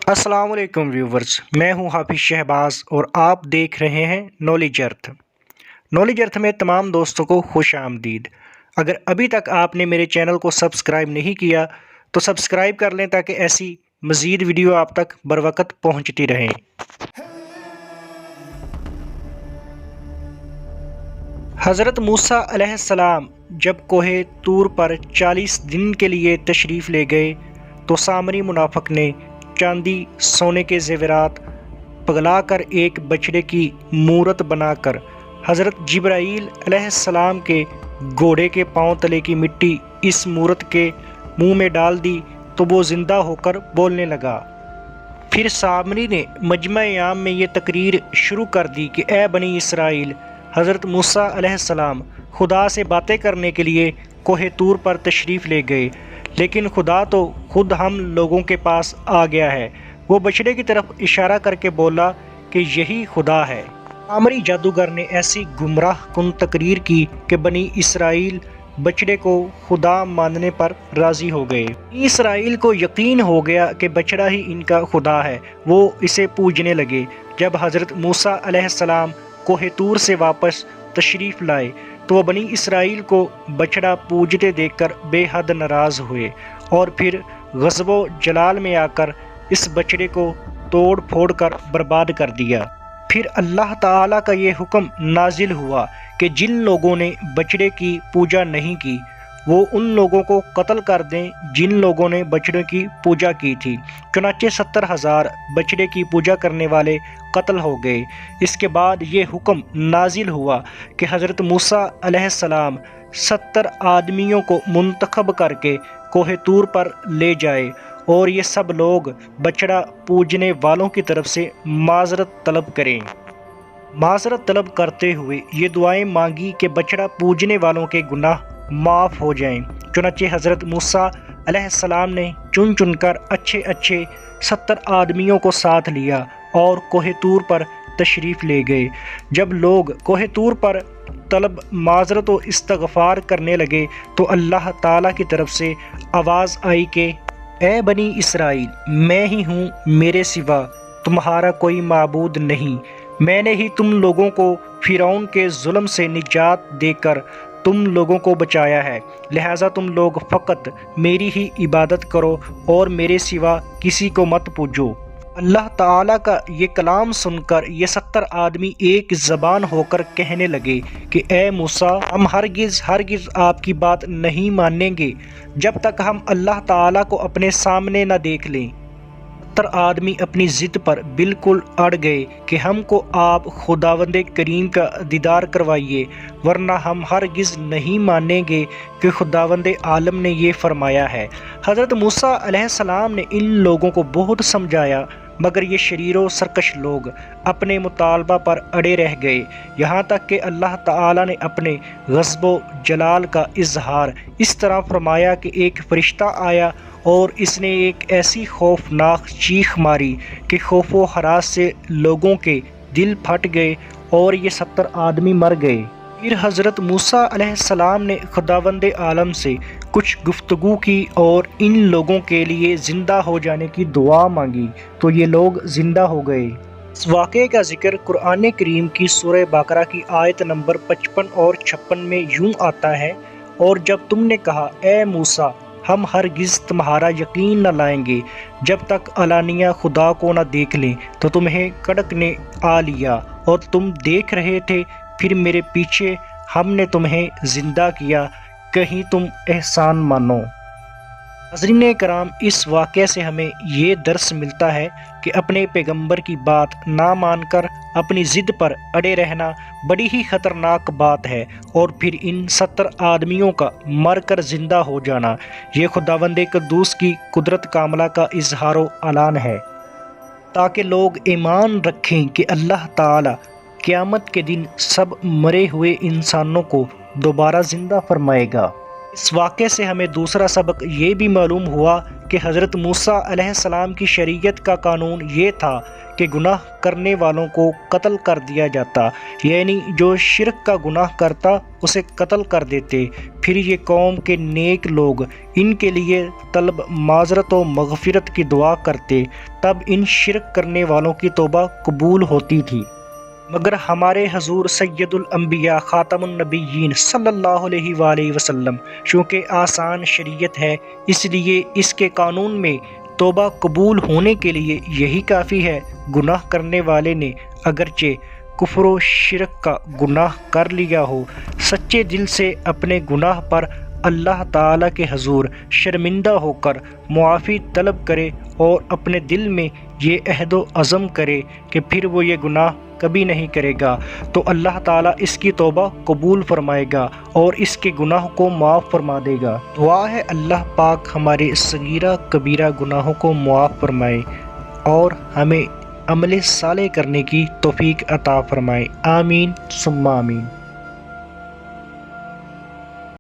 السلام علیکم ویورز، میں ہوں حافظ شہباز اور آپ دیکھ رہے ہیں نالج ارتھ۔ نالج ارتھ میں تمام دوستوں کو خوش آمدید۔ اگر ابھی تک آپ نے میرے چینل کو سبسکرائب نہیں کیا تو سبسکرائب کر لیں تاکہ ایسی مزید ویڈیو آپ تک بروقت پہنچتی رہیں۔ حضرت موسیٰ علیہ السلام جب کوہ طور پر 40 دن کے لیے تشریف لے گئے تو سامری منافق نے چاندی سونے کے زیورات پگھلا کر ایک بچڑے کی مورت بنا کر حضرت جبرائیل علیہ السلام کے گھوڑے کے پاؤں تلے کی مٹی اس مورت کے منہ میں ڈال دی تو وہ زندہ ہو کر بولنے لگا۔ پھر سامری نے مجمع عام میں یہ تقریر شروع کر دی کہ اے بنی اسرائیل، حضرت موسیٰ علیہ السلام خدا سے باتیں کرنے کے لیے کوہ طور پر تشریف لے گئے، لیکن خدا تو خود ہم لوگوں کے پاس آ گیا ہے۔ وہ بچڑے کی طرف اشارہ کر کے بولا کہ یہی خدا ہے۔ سامری جادوگر نے ایسی گمراہ کن تقریر کی کہ بنی اسرائیل بچڑے کو خدا ماننے پر راضی ہو گئے۔ بنی اسرائیل کو یقین ہو گیا کہ بچڑا ہی ان کا خدا ہے۔ وہ اسے پوجنے لگے۔ جب حضرت موسیٰ علیہ السلام کوہ طور سے واپس تشریف لائے تو وہ بنی اسرائیل کو بچڑا پوجتے دیکھ کر بے حد ناراض ہوئے اور پھر غضب و جلال میں آ کر اس بچڑے کو توڑ پھوڑ کر برباد کر دیا۔ پھر اللہ تعالیٰ کا یہ حکم نازل ہوا کہ جن لوگوں نے بچڑے کی پوجا نہیں کی وہ ان لوگوں کو قتل کر دیں جن لوگوں نے بچڑے کی پوجا کی تھی۔ چنانچہ 70,000 بچڑے کی پوجا کرنے والے قتل ہو گئے۔ اس کے بعد یہ حکم نازل ہوا کہ حضرت موسیٰ علیہ السلام 70 آدمیوں کو منتخب کر کے کوہ طور پر لے جائے اور یہ سب لوگ بچڑا پوجنے والوں کی طرف سے معذرت طلب کریں۔ معذرت طلب کرتے ہوئے یہ دعائیں مانگی کہ بچڑا پوجنے والوں کے گناہ معاف ہو جائیں۔ چنانچہ حضرت موسیٰ علیہ السلام نے چن چن کر اچھے 70 آدمیوں کو ساتھ لیا اور کوہ طور پر تشریف لے گئے۔ جب لوگ کوہ طور پر طلب معذرت و استغفار کرنے لگے تو اللہ تعالیٰ کی طرف سے آواز آئی کہ اے بنی اسرائیل، میں ہی ہوں، میرے سوا تمہارا کوئی معبود نہیں۔ میں نے ہی تم لوگوں کو فرعون کے ظلم سے نجات دے کر تم لوگوں کو بچایا ہے، لہٰذا تم لوگ فقط میری ہی عبادت کرو اور میرے سوا کسی کو مت پوجو۔ اللہ تعالیٰ کا یہ کلام سن کر یہ 70 آدمی ایک زبان ہو کر کہنے لگے کہ اے موسیٰ، ہم ہرگز آپ کی بات نہیں مانیں گے جب تک ہم اللہ تعالیٰ کو اپنے سامنے نہ دیکھ لیں۔ 70 آدمی اپنی ضد پر بالکل اڑ گئے کہ ہم کو آپ خداوند کریم کا دیدار کروائیے، ورنہ ہم ہرگز نہیں مانیں گے کہ خداوند عالم نے یہ فرمایا ہے۔ حضرت موسیٰ علیہ السلام نے ان لوگوں کو بہت سمجھایا مگر یہ شریر و سرکش لوگ اپنے مطالبہ پر اڑے رہ گئے، یہاں تک کہ اللہ تعالیٰ نے اپنے غضب و جلال کا اظہار اس طرح فرمایا کہ ایک فرشتہ آیا اور اس نے ایک ایسی خوفناک چیخ ماری کہ خوف و ہراس سے لوگوں کے دل پھٹ گئے اور یہ 70 آدمی مر گئے۔ پھر حضرت موسیٰ علیہ السلام نے خداوند عالم سے کچھ گفتگو کی اور ان لوگوں کے لیے زندہ ہو جانے کی دعا مانگی تو یہ لوگ زندہ ہو گئے۔ اس واقعے کا ذکر قرآن کریم کی سورہ بقرہ کی آیت نمبر 55 اور 56 میں یوں آتا ہے، اور جب تم نے کہا اے موسیٰ، ہم ہرگز تمہارا یقین نہ لائیں گے جب تک علانیہ خدا کو نہ دیکھ لیں، تو تمہیں کڑک نے آ لیا اور تم دیکھ رہے تھے، پھر میرے پیچھے ہم نے تمہیں زندہ کیا، کہیں تم احسان مانو۔ ناظرین کرام، اس واقعے سے ہمیں یہ درس ملتا ہے کہ اپنے پیغمبر کی بات نہ مان کر اپنی ضد پر اڑے رہنا بڑی ہی خطرناک بات ہے، اور پھر ان 70 آدمیوں کا مر کر زندہ ہو جانا یہ خداوند قدوس کی قدرت کاملہ کا اظہار و اعلان ہے، تاکہ لوگ ایمان رکھیں کہ اللہ تعالی قیامت کے دن سب مرے ہوئے انسانوں کو دوبارہ زندہ فرمائے گا۔ اس واقعے سے ہمیں دوسرا سبق یہ بھی معلوم ہوا کہ حضرت موسیٰ علیہ السلام کی شریعت کا قانون یہ تھا کہ گناہ کرنے والوں کو قتل کر دیا جاتا، یعنی جو شرک کا گناہ کرتا اسے قتل کر دیتے۔ پھر یہ قوم کے نیک لوگ ان کے لیے طلب معذرت و مغفرت کی دعا کرتے، تب ان شرک کرنے والوں کی توبہ قبول ہوتی تھی۔ مگر ہمارے حضور سید الانبیاء خاتم النبیین صلی اللہ علیہ وآلہ وسلم چونکہ آسان شریعت ہے، اس لیے اس کے قانون میں توبہ قبول ہونے کے لیے یہی کافی ہے۔ گناہ کرنے والے نے اگرچہ کفر و شرک کا گناہ کر لیا ہو، سچے دل سے اپنے گناہ پر اللہ تعالیٰ کے حضور شرمندہ ہو کر معافی طلب کرے اور اپنے دل میں یہ عہد و عزم کرے کہ پھر وہ یہ گناہ کبھی نہیں کرے گا، تو اللہ تعالیٰ اس کی توبہ قبول فرمائے گا اور اس کے گناہ کو معاف فرما دے گا۔ دعا ہے اللہ پاک ہمارے صغیرہ کبیرہ گناہوں کو معاف فرمائے اور ہمیں عمل صالح کرنے کی توفیق عطا فرمائے۔ آمین ثم آمین۔